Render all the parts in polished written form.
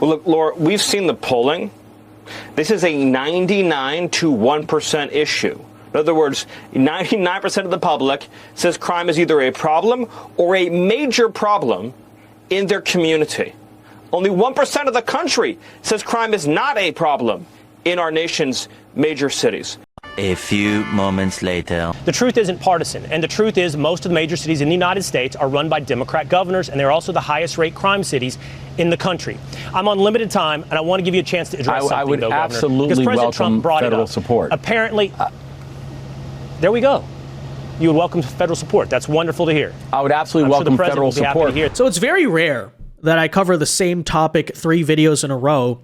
Well, look, Laura, we've seen the polling. This is a 99 to 1% issue. In other words, 99% of the public says crime is either a problem or a major problem in their community. Only 1% of the country says crime is not a problem in our nation's major cities. A few moments later. The truth isn't partisan, and the truth is most of the major cities in the United States are run by Democrat governors, and they're also the highest rate crime cities in the country. I'm on limited time, and I want to give you a chance to address something, I would though, absolutely Governor, because President welcome Trump brought federal it up. support. Apparently, there we go. You would welcome federal support. That's wonderful to hear. I would absolutely welcome federal support. So it's very rare that I cover the same topic 3 videos in a row.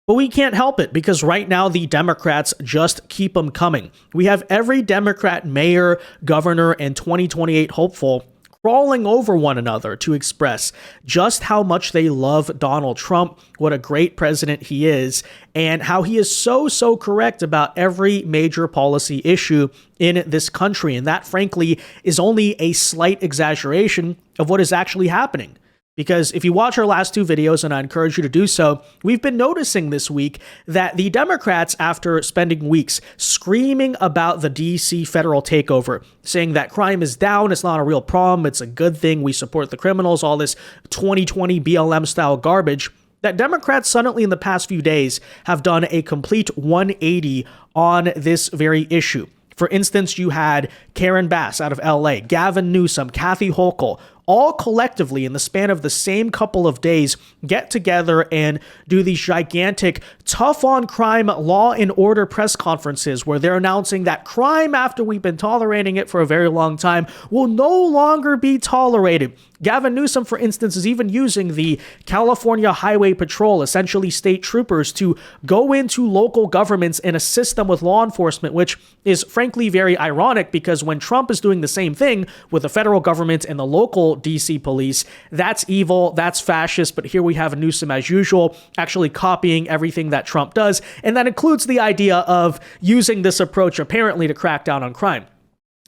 But we can't help it because right now the Democrats just keep them coming. We have every Democrat mayor, governor, and 2028 hopeful crawling over one another to express just how much they love Donald Trump, what a great president he is, and how he is so correct about every major policy issue in this country. And that, frankly, is only a slight exaggeration of what is actually happening. Because if you watch our last 2 videos, and I encourage you to do so, we've been noticing this week that the Democrats, after spending weeks screaming about the DC Federal Takeover, saying that crime is down, it's not a real problem, it's a good thing, we support the criminals, all this 2020 BLM-style garbage, that Democrats suddenly in the past few days have done a complete 180 on this very issue. For instance, you had Karen Bass out of LA, Gavin Newsom, Kathy Hochul, all collectively in the span of the same couple of days get together and do these gigantic tough on crime law and order press conferences where they're announcing that crime, after we've been tolerating it for a very long time, will no longer be tolerated. Gavin Newsom, for instance, is even using the California Highway Patrol, essentially state troopers, to go into local governments and assist them with law enforcement, which is frankly very ironic because when Trump is doing the same thing with the federal government and the local DC police, that's evil, that's fascist, but here we have Newsom, as usual, actually copying everything that Trump does, and that includes the idea of using this approach apparently to crack down on crime.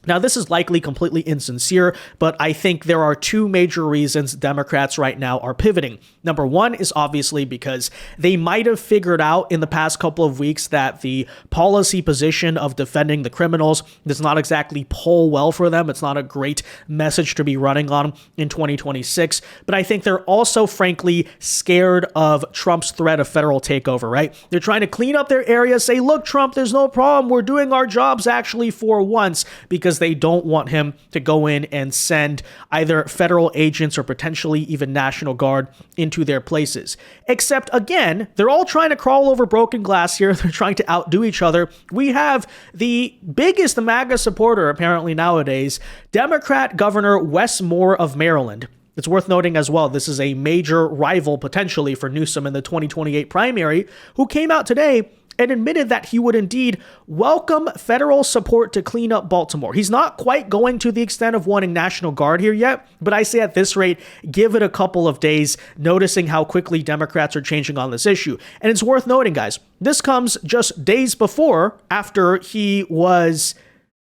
Now, this is likely completely insincere, but I think there are 2 major reasons Democrats right now are pivoting. Number one is obviously because they might have figured out in the past couple of weeks that the policy position of defending the criminals does not exactly poll well for them. It's not a great message to be running on in 2026. But I think they're also, frankly, scared of Trump's threat of federal takeover, right? They're trying to clean up their area, say, look, Trump, there's no problem. We're doing our jobs actually for once, because they don't want him to go in and send either federal agents or potentially even National Guard into their places. Except, again, they're all trying to crawl over broken glass here. They're trying to outdo each other. We have the biggest MAGA supporter, apparently nowadays, Democrat Governor Wes Moore of Maryland. It's worth noting as well, this is a major rival potentially for Newsom in the 2028 primary, who came out today and admitted that he would indeed welcome federal support to clean up Baltimore. He's not quite going to the extent of wanting National Guard here yet, but I say at this rate, give it a couple of days, noticing how quickly Democrats are changing on this issue. And it's worth noting, guys, this comes just days before, after he was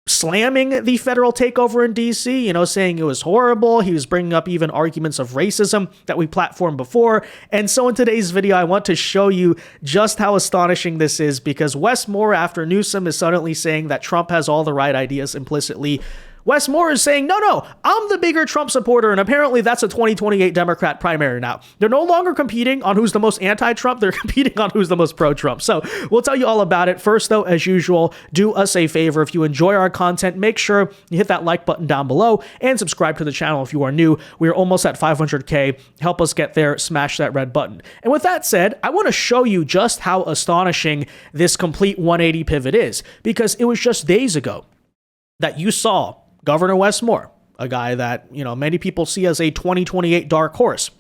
slamming the federal takeover in DC, saying it was horrible. He was bringing up even arguments of racism that we platformed before. And so in today's video, I want to show you just how astonishing this is, because Wes Moore, after Newsom, is suddenly saying that Trump has all the right ideas implicitly. Wes Moore is saying, no, I'm the bigger Trump supporter, and apparently that's a 2028 Democrat primary now. They're no longer competing on who's the most anti-Trump, they're competing on who's the most pro-Trump. So we'll tell you all about it. First, though, as usual, do us a favor. If you enjoy our content, make sure you hit that like button down below and subscribe to the channel if you are new. We are almost at 500K. Help us get there, smash that red button. And with that said, I want to show you just how astonishing this complete 180 pivot is, because it was just days ago that you saw Governor Wes Moore, a guy that, many people see as a 2028 dark horse,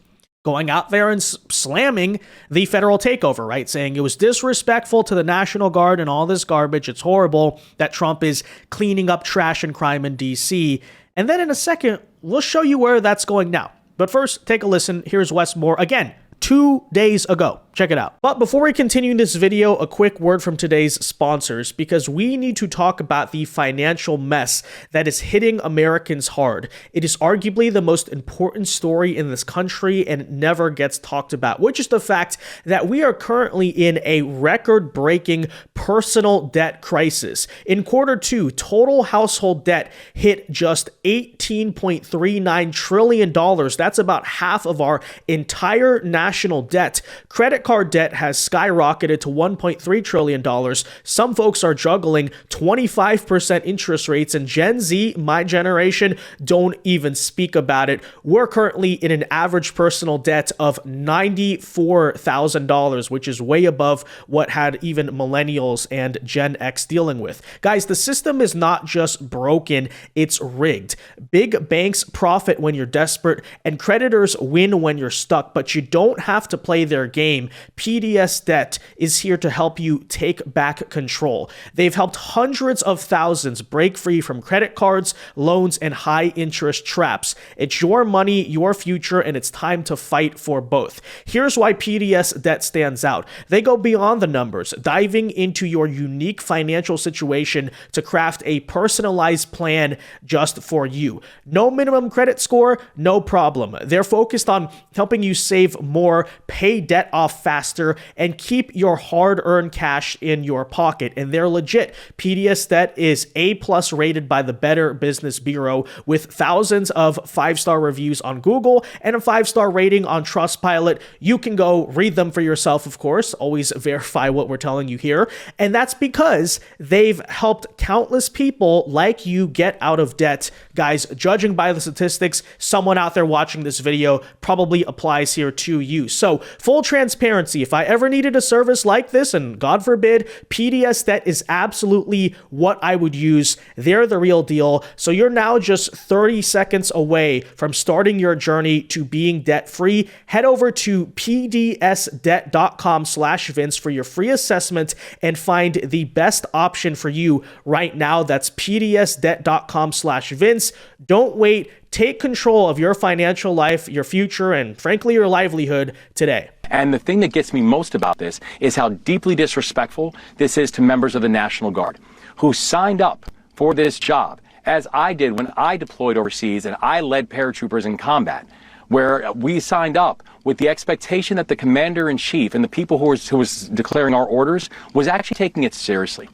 going out there and slamming the federal takeover, right? Saying it was disrespectful to the National Guard and all this garbage. It's horrible that Trump is cleaning up trash and crime in DC. And then in a second, we'll show you where that's going now. But first, take a listen. Here's Wes Moore again, 2 days ago. Check it out. But before we continue this video, a quick word from today's sponsors, because we need to talk about the financial mess that is hitting Americans hard. It is arguably the most important story in this country, and it never gets talked about, which is the fact that we are currently in a record-breaking personal debt crisis. In Q2, total household debt hit just $18.39 trillion. That's about half of our entire national debt. Credit card debt has skyrocketed to $1.3 trillion. Some folks are juggling 25% interest rates, and Gen Z, my generation, don't even speak about it. We're currently in an average personal debt of $94,000, which is way above what had even millennials and Gen X dealing with. Guys, the system is not just broken, it's rigged. Big banks profit when you're desperate, and creditors win when you're stuck, but you don't have to play their game. PDS Debt is here to help you take back control. They've helped hundreds of thousands break free from credit cards, loans, and high interest traps. It's your money, your future, and it's time to fight for both. Here's why PDS Debt stands out. They go beyond the numbers, diving into your unique financial situation to craft a personalized plan just for you. No minimum credit score, no problem. They're focused on helping you save more, pay debt off faster, and keep your hard-earned cash in your pocket. And they're legit. PDS Debt is A+ rated by the Better Business Bureau with thousands of 5-star reviews on Google and a 5-star rating on Trustpilot. You can go read them for yourself, of course. Always verify what we're telling you here. And that's because they've helped countless people like you get out of debt. Guys, judging by the statistics, someone out there watching this video probably applies here to you. So, full transparency, if I ever needed a service like this, and God forbid, PDS Debt is absolutely what I would use. They're the real deal. So you're now just 30 seconds away from starting your journey to being debt-free. Head over to pdsdebt.com/Vince for your free assessment and find the best option for you right now. That's pdsdebt.com/Vince. Don't wait. Take control of your financial life, your future, and frankly, your livelihood today. And the thing that gets me most about this is how deeply disrespectful this is to members of the National Guard who signed up for this job, as I did when I deployed overseas and I led paratroopers in combat, where we signed up with the expectation that the commander-in-chief and the people who was declaring our orders was actually taking it seriously.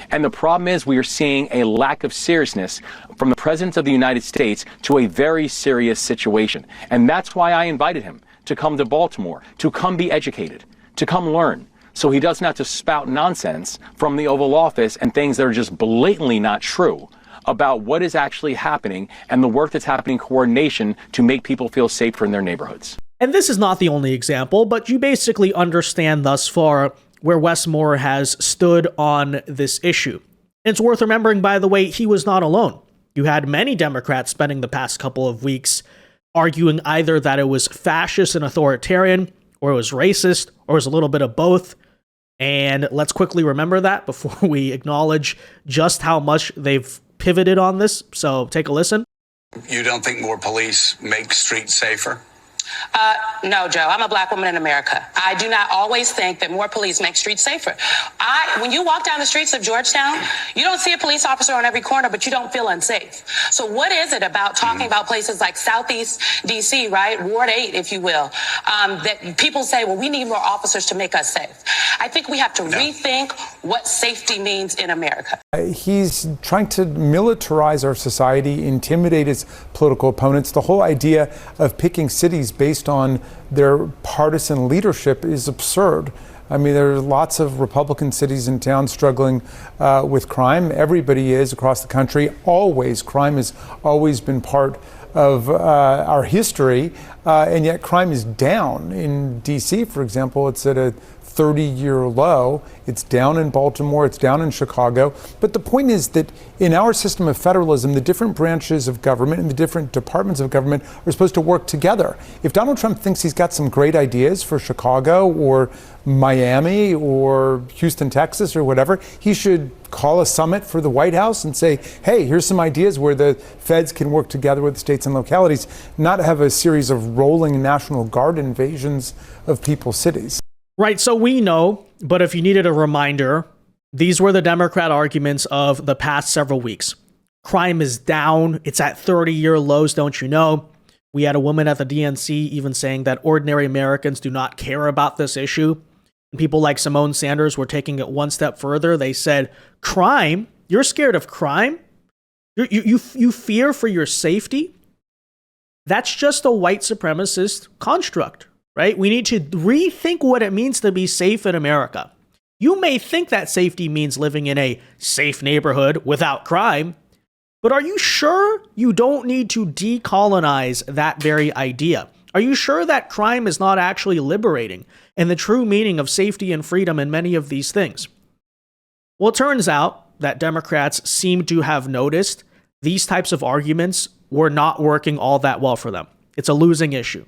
And the problem is we are seeing a lack of seriousness from the President of the United States to a very serious situation. And that's why I invited him to come to Baltimore, to come be educated, to come learn, so he doesn't have to spout nonsense from the Oval Office and things that are just blatantly not true about what is actually happening and the work that's happening in coordination to make people feel safer in their neighborhoods. And this is not the only example, but you basically understand thus far where Wes Moore has stood on this issue. It's worth remembering, by the way, he was not alone. You had many Democrats spending the past couple of weeks arguing either that it was fascist and authoritarian, or it was racist, or it was a little bit of both. And let's quickly remember that before we acknowledge just how much they've pivoted on this. So take a listen. You don't think more police make streets safer? No, Joe, I'm a black woman in America. I do not always think that more police make streets safer. When you walk down the streets of Georgetown, you don't see a police officer on every corner, but you don't feel unsafe. So what is it about talking about places like Southeast DC, right? Ward 8, if you will, that people say, well, we need more officers to make us safe. I think we have to rethink what safety means in America. He's trying to militarize our society, intimidate his political opponents. The whole idea of picking cities based on their partisan leadership is absurd. I mean, there are lots of Republican cities and towns struggling with crime. Everybody is across the country. Always, crime has always been part of our history, and yet crime is down. In DC, for example, it's at a 30-year low. It's down in Baltimore, it's down in Chicago. But the point is that in our system of federalism, the different branches of government and the different departments of government are supposed to work together. If Donald Trump thinks he's got some great ideas for Chicago or Miami or Houston, Texas or whatever, he should call a summit for the White House and say, hey, here's some ideas where the feds can work together with states and localities, not have a series of rolling National Guard invasions of people's cities. Right, so we know, but if you needed a reminder, these were the Democrat arguments of the past several weeks. Crime is down. It's at 30-year lows, don't you know? We had a woman at the DNC even saying that ordinary Americans do not care about this issue. And people like Simone Sanders were taking it one step further. They said, crime? You're scared of crime? You fear for your safety? That's just a white supremacist construct, right? We need to rethink what it means to be safe in America. You may think that safety means living in a safe neighborhood without crime, but are you sure you don't need to decolonize that very idea? Are you sure that crime is not actually liberating and the true meaning of safety and freedom in many of these things? Well, it turns out that Democrats seem to have noticed these types of arguments were not working all that well for them. It's a losing issue.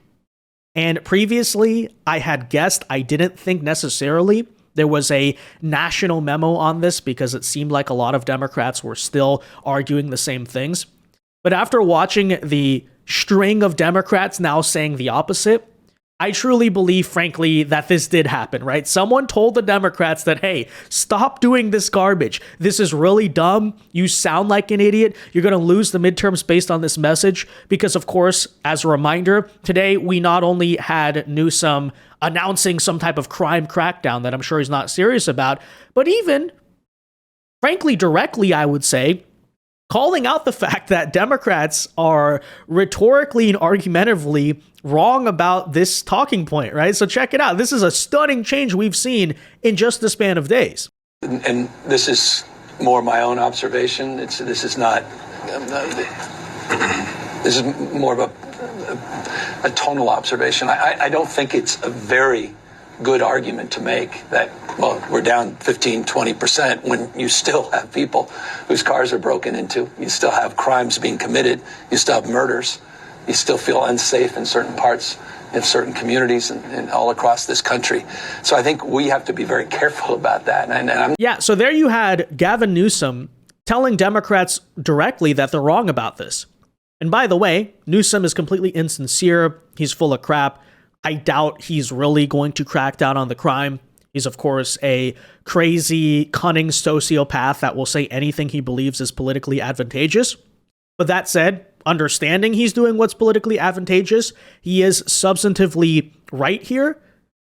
And previously, I had guessed I didn't think necessarily there was a national memo on this because it seemed like a lot of Democrats were still arguing the same things. But after watching the string of Democrats now saying the opposite, I truly believe, frankly, that this did happen, right? Someone told the Democrats that, hey, stop doing this garbage. This is really dumb. You sound like an idiot. You're going to lose the midterms based on this message. Because, of course, as a reminder, today we not only had Newsom announcing some type of crime crackdown that I'm sure he's not serious about, but even, frankly, directly, I would say, calling out the fact that Democrats are rhetorically and argumentatively wrong about this talking point, right? So check it out. This is a stunning change we've seen in just the span of days. And this is more my own observation. This is more of a tonal observation. I don't think it's a very good argument to make that, well, we're down 15, 20% when you still have people whose cars are broken into. You still have crimes being committed. You still have murders. You still feel unsafe in certain parts, in certain communities and all across this country. So I think we have to be very careful about that. Yeah, so there you had Gavin Newsom telling Democrats directly that they're wrong about this. And by the way, Newsom is completely insincere. He's full of crap. I doubt he's really going to crack down on the crime. He's, of course, a crazy, cunning sociopath that will say anything he believes is politically advantageous. But that said, understanding he's doing what's politically advantageous, he is substantively right here.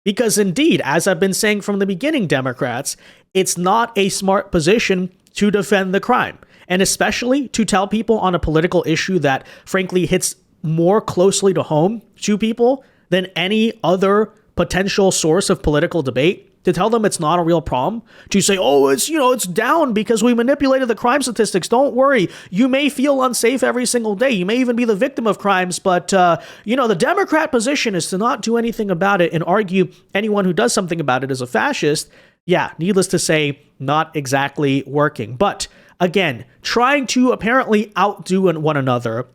Because indeed, as I've been saying from the beginning, Democrats, it's not a smart position to defend the crime. And especially to tell people on a political issue that, frankly, hits more closely to home to people than any other potential source of political debate, to tell them it's not a real problem, to say, oh, it's down because we manipulated the crime statistics. Don't worry. You may feel unsafe every single day. You may even be the victim of crimes. But, the Democrat position is to not do anything about it and argue anyone who does something about it is a fascist. Yeah, needless to say, not exactly working. But again, trying to apparently outdo one another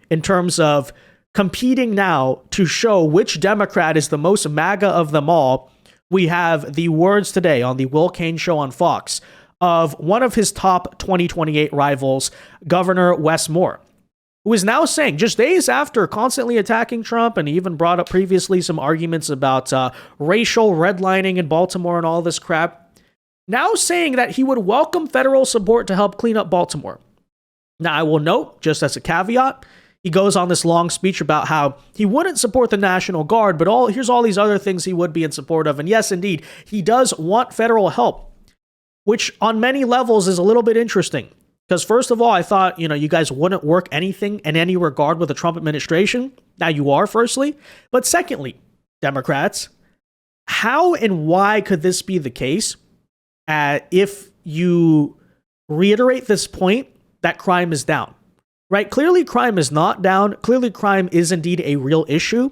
in terms of competing now to show which Democrat is the most MAGA of them all. We have the words today on the Will Cain show on Fox of one of his top 2028 rivals, Governor Wes Moore, who is now saying, just days after constantly attacking Trump, and he even brought up previously some arguments about racial redlining in Baltimore and all this crap, now saying that he would welcome federal support to help clean up Baltimore. Now, I will note, just as a caveat, he goes on this long speech about how he wouldn't support the National Guard, but here's all these other things he would be in support of. And yes, indeed, he does want federal help, which on many levels is a little bit interesting. Because first of all, I thought, you guys wouldn't work anything in any regard with the Trump administration. Now you are, firstly. But secondly, Democrats, how and why could this be the case if you reiterate this point that crime is down? Right? Clearly, crime is not down. Clearly, crime is indeed a real issue.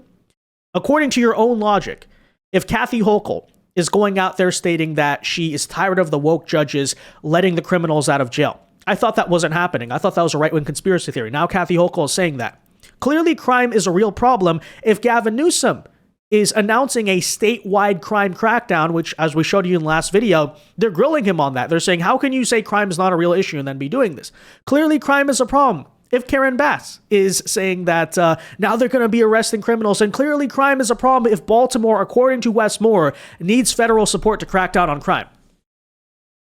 According to your own logic, if Kathy Hochul is going out there stating that she is tired of the woke judges letting the criminals out of jail, I thought that wasn't happening. I thought that was a right-wing conspiracy theory. Now Kathy Hochul is saying that. Clearly, crime is a real problem if Gavin Newsom is announcing a statewide crime crackdown, which, as we showed you in the last video, they're grilling him on that. They're saying, how can you say crime is not a real issue and then be doing this? Clearly, crime is a problem. if Karen Bass is saying that now they're going to be arresting criminals, and clearly crime is a problem if Baltimore, according to Wes Moore, needs federal support to crack down on crime.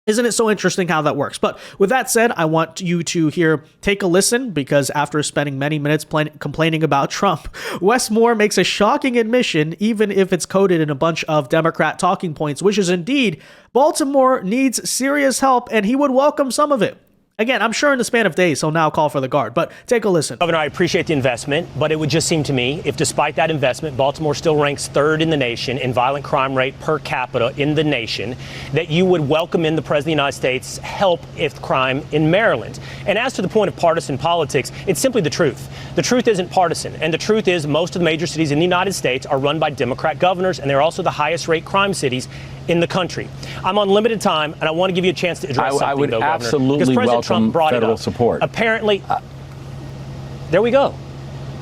Isn't it so interesting how that works? But with that said, I want you to take a listen, because after spending many minutes complaining about Trump, Wes Moore makes a shocking admission, even if it's coded in a bunch of Democrat talking points, which is indeed Baltimore needs serious help, and he would welcome some of it. Again, I'm sure in the span of days, he'll now call for the guard, but take a listen. Governor, I appreciate the investment, but it would just seem to me, if despite that investment, Baltimore still ranks third in the nation in violent crime rate per capita in the nation, that you would welcome in the President of the United States' help if crime in Maryland. And as to the point of partisan politics, it's simply the truth. The truth isn't partisan, and the truth is most of the major cities in the United States are run by Democrat governors, and they're also the highest rate crime cities in the country. I'm on limited time, and I want to give you a chance to address something, I would though, Governor, absolutely because President welcome Trump brought federal it up. support. Apparently, there we go.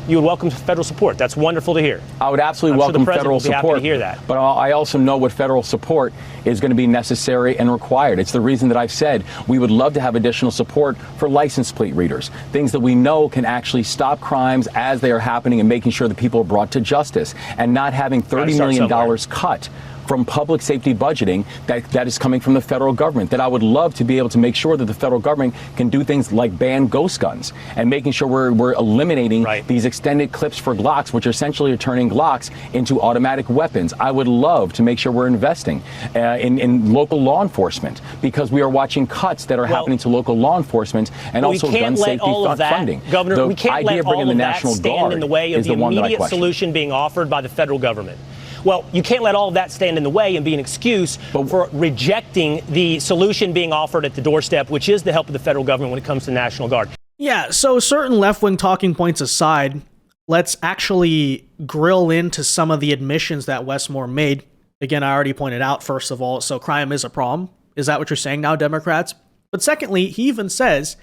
You would welcome federal support. That's wonderful to hear. I would absolutely welcome federal support. Happy to hear that. But I also know what federal support is going to be necessary and required. It's the reason that I've said we would love to have additional support for license plate readers, things that we know can actually stop crimes as they are happening and making sure that people are brought to justice, and not having $30 million cut from public safety budgeting that is coming from the federal government. That I would love to be able to make sure that the federal government can do things like ban ghost guns, and making sure we're eliminating these extended clips for Glocks, which essentially are turning Glocks into automatic weapons. I would love to make sure we're investing in local law enforcement, because we are watching cuts that are happening to local law enforcement, and also gun safety funding. Governor, we can't let all of that stand in the way of the immediate solution being offered by the federal government. Well, you can't let all of that stand in the way and be an excuse for rejecting the solution being offered at the doorstep, which is the help of the federal government when it comes to the National Guard. Yeah, so certain left-wing talking points aside, let's actually grill into some of the admissions that Wes Moore made. Again, I already pointed out, first of all, so crime is a problem. Is that what you're saying now, Democrats? But secondly, he even says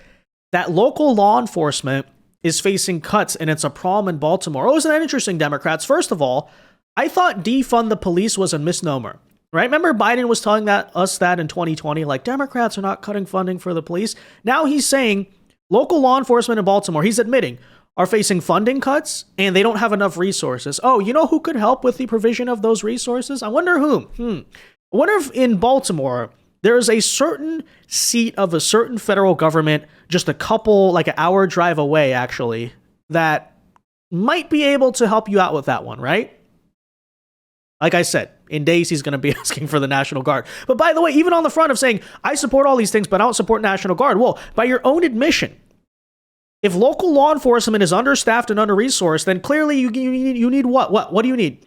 that local law enforcement is facing cuts, and it's a problem in Baltimore. Oh, isn't that interesting, Democrats? First of all, I thought defund the police was a misnomer, right? Remember Biden was telling us that in 2020, like Democrats are not cutting funding for the police. Now he's saying local law enforcement in Baltimore, he's admitting, are facing funding cuts and they don't have enough resources. Oh, you know who could help with the provision of those resources? I wonder who. I wonder if in Baltimore there is a certain seat of a certain federal government, just a couple, like an hour drive away actually, that might be able to help you out with that one, right? Like I said, in days, he's going to be asking for the National Guard. But by the way, even on the front of saying, I support all these things, but I don't support National Guard. Well, by your own admission, if local law enforcement is understaffed and under-resourced, then clearly you need what? What do you need?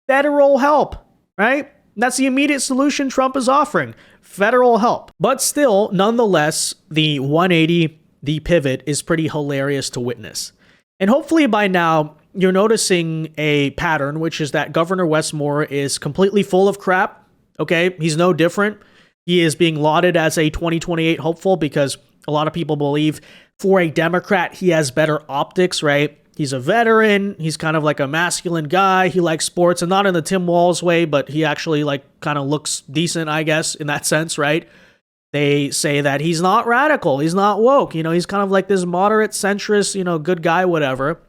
Federal help, right? That's the immediate solution Trump is offering. Federal help. But still, nonetheless, the 180, the pivot, is pretty hilarious to witness. And hopefully by now, you're noticing a pattern, which is that Governor Wes Moore is completely full of crap. Okay, he's no different. He is being lauded as a 2028 hopeful because a lot of people believe for a Democrat, he has better optics, right? He's a veteran. He's kind of like a masculine guy. He likes sports, and not in the Tim Walz way, but he actually like kind of looks decent, I guess, in that sense, right? They say that he's not radical. He's not woke. You know, he's kind of like this moderate centrist, you know, good guy, whatever.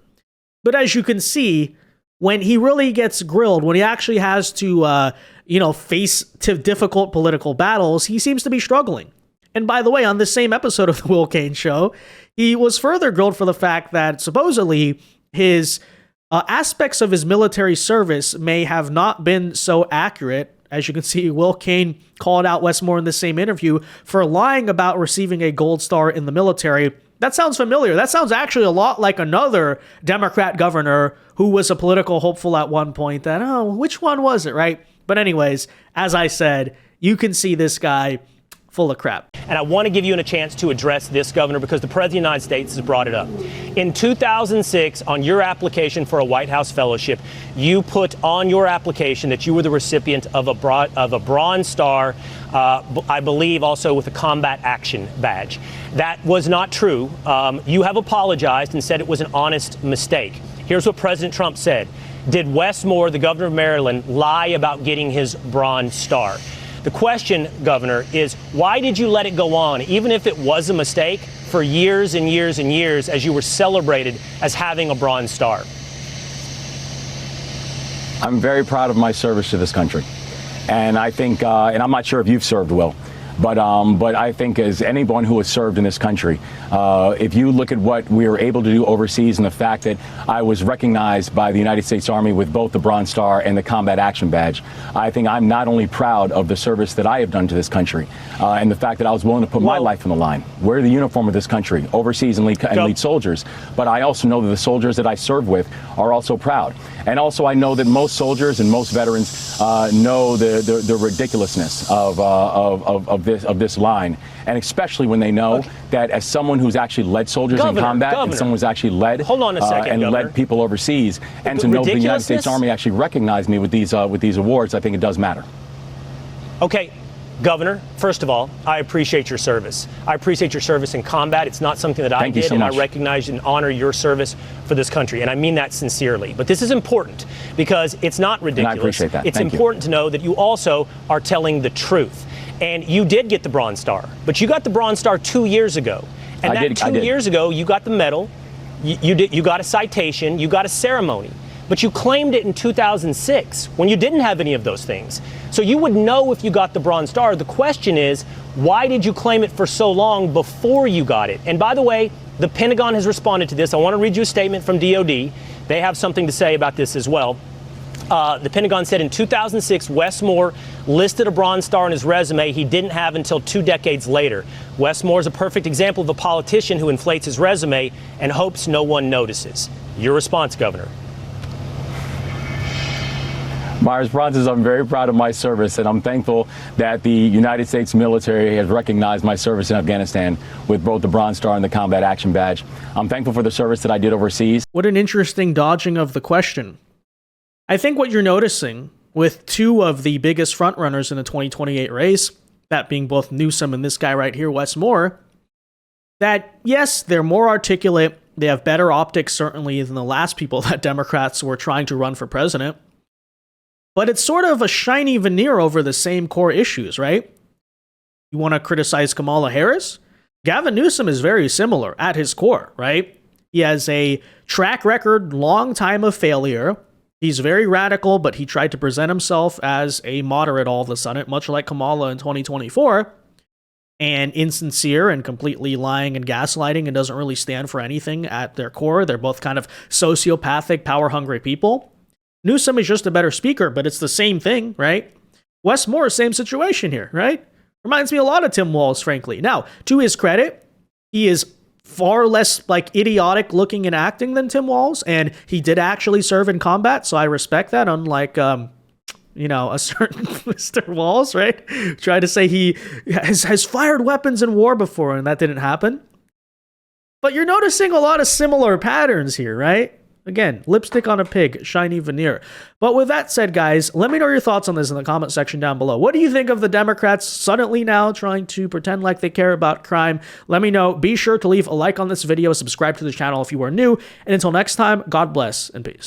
But as you can see, when he really gets grilled, when he actually has to, face difficult political battles, he seems to be struggling. And by the way, on this same episode of the Will Cain Show, he was further grilled for the fact that supposedly his aspects of his military service may have not been so accurate. As you can see, Will Cain called out Wes Moore in the same interview for lying about receiving a gold star in the military. That sounds familiar. That sounds actually a lot like another Democrat governor who was a political hopeful at one point. Which one was it, right? But anyways, as I said, you can see this guy full of crap. And I want to give you a chance to address this, Governor, because the President of the United States has brought it up. In 2006, on your application for a White House fellowship, you put on your application that you were the recipient of a Bronze Star, I believe also with a Combat Action Badge. That was not true. You have apologized and said it was an honest mistake. Here's what President Trump said. Did Wes Moore, the governor of Maryland, lie about getting his Bronze Star? The question, Governor, is why did you let it go on? Even if it was a mistake, for years and years and years as you were celebrated as having a Bronze Star? I'm very proud of my service to this country. And I think, and I'm not sure if you've served, Will, but I think as anyone who has served in this country, if you look at what we were able to do overseas and the fact that I was recognized by the United States Army with both the Bronze Star and the Combat Action Badge, I think I'm not only proud of the service that I have done to this country and the fact that I was willing to put my life on the line, wear the uniform of this country, overseas and lead soldiers, but I also know that the soldiers that I serve with are also proud. And also I know that most soldiers and most veterans know the ridiculousness of this line, and especially when they know that as someone who's actually led soldiers in combat and someone who's actually led led people overseas, and to know the United States Army actually recognized me with these awards, I think it does matter. Okay, Governor, first of all, I appreciate your service. I appreciate your service in combat. It's not something that I did, and I recognize and honor your service for this country, and I mean that sincerely. But this is important because it's not ridiculous. And I appreciate that. It's important to know that you also are telling the truth. And you did get the Bronze Star, but you got the Bronze Star 2 years ago. And that 2 years ago, you got the medal, you got a citation, you got a ceremony. But you claimed it in 2006 when you didn't have any of those things. So you would know if you got the Bronze Star. The question is, why did you claim it for so long before you got it? And by the way, the Pentagon has responded to this. I want to read you a statement from DOD. They have something to say about this as well. The Pentagon said in 2006, Wes Moore listed a Bronze Star on his resume he didn't have until 2 decades later. Wes Moore is a perfect example of a politician who inflates his resume and hopes no one notices. Your response, Governor? My response is I'm very proud of my service, and I'm thankful that the United States military has recognized my service in Afghanistan with both the Bronze Star and the Combat Action Badge. I'm thankful for the service that I did overseas. What an interesting dodging of the question. I think what you're noticing with two of the biggest frontrunners in the 2028 race, that being both Newsom and this guy right here, Wes Moore, that yes, they're more articulate, they have better optics certainly than the last people that Democrats were trying to run for president, but it's sort of a shiny veneer over the same core issues, right? You want to criticize Kamala Harris? Gavin Newsom is very similar at his core, right? He has a track record, long time of failure. He's very radical, but he tried to present himself as a moderate all of a sudden, much like Kamala in 2024, and insincere and completely lying and gaslighting and doesn't really stand for anything at their core. They're both kind of sociopathic, power-hungry people. Newsom is just a better speaker, but it's the same thing, right? Wes Moore, same situation here, right? Reminds me a lot of Tim Walz, frankly. Now, to his credit, he is far less idiotic looking and acting than Tim Walz, and he did actually serve in combat, so I respect that, unlike a certain Mr. Walz, right? Tried to say he has fired weapons in war before, and that didn't happen. But you're noticing a lot of similar patterns here, right? Again, lipstick on a pig, shiny veneer. But with that said, guys, let me know your thoughts on this in the comment section down below. What do you think of the Democrats suddenly now trying to pretend like they care about crime? Let me know. Be sure to leave a like on this video, subscribe to the channel if you are new, and until next time, God bless and peace.